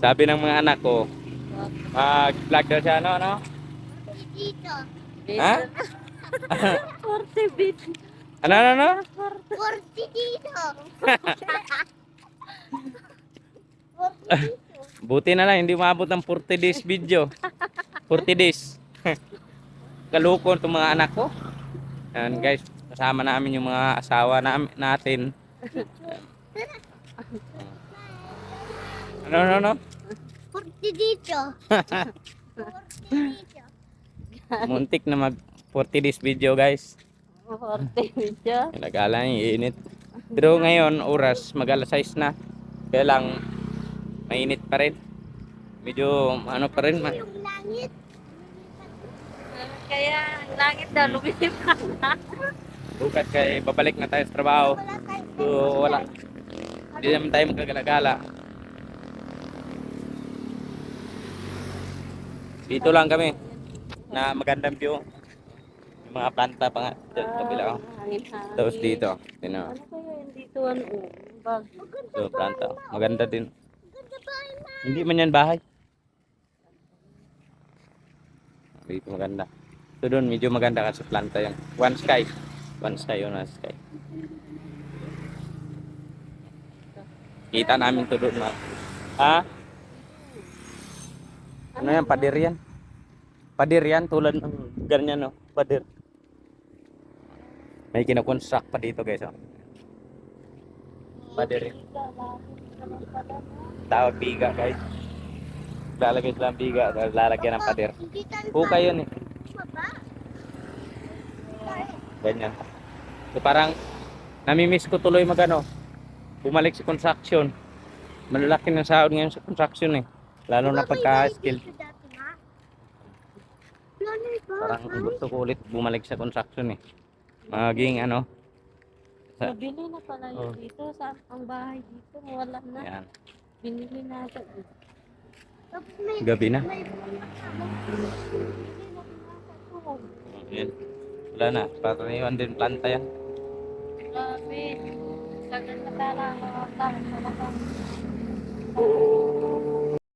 Sabi ng mga anak ko, mag-vlog daw siya, no? Dito. Ha? 40 bit. Ano? 40 dito. 40 dito. Buti na lang, hindi umabot ng 40 days video. 40 days. Kalukon itong mga anak ko. Ayan guys, kasama namin yung mga asawa natin. Ano? 40 dito. 40 dito. Muntik na mag 40 days video guys. 40 video. Nagala niya, init. Pero ngayon, oras, mag-alas 6 na. Kaya lang, mainit pa rin. Medyo, ano pa rin. Yung langit. Kaya ang langit daw lumilipad na. Bukas kay babalik na tayo sa trabaho. Wala tayo. So, wala. Hindi naman tayo magkagala-gala. Dito lang kami na magandang view. Yung mga planta pa nga dyan sa kabila. Oh. Hangin-hangin. Tapos dito, tino. Ano kaya yung dito ano? Bag. So, planta. Maganda din. Ganda ba na? Hindi man yan bahay. Dito maganda. So doon medyo maganda kasi planta yan. One sky yun, one sky. Kita namin to doon, ma. Ha? Ano yan? Pader yan. Pader yan, tulad ng ganyan, no? Pader. May kinakonstruct pa dito, guys, oh. Pader yan. Tawag biga, guys. Lalagay sila ng biga, lalagyan ng pader. Hukay yun, eh. Ganyan. So parang namimiss ko tuloy magano. Bumalik sa construction. Malalaki ng sahod ngayon sa construction eh. Lalo na pagka-skill. Parang gusto ko ulit bumalik sa construction eh. Maging ano. Nabili na pala yun dito sa ang bahay dito. Wala na. Yan. Binili na ito. Gabi na. Yan. Wala na. Pataniwan din planta yan. Grabe. Tagal na pala ang mga tao.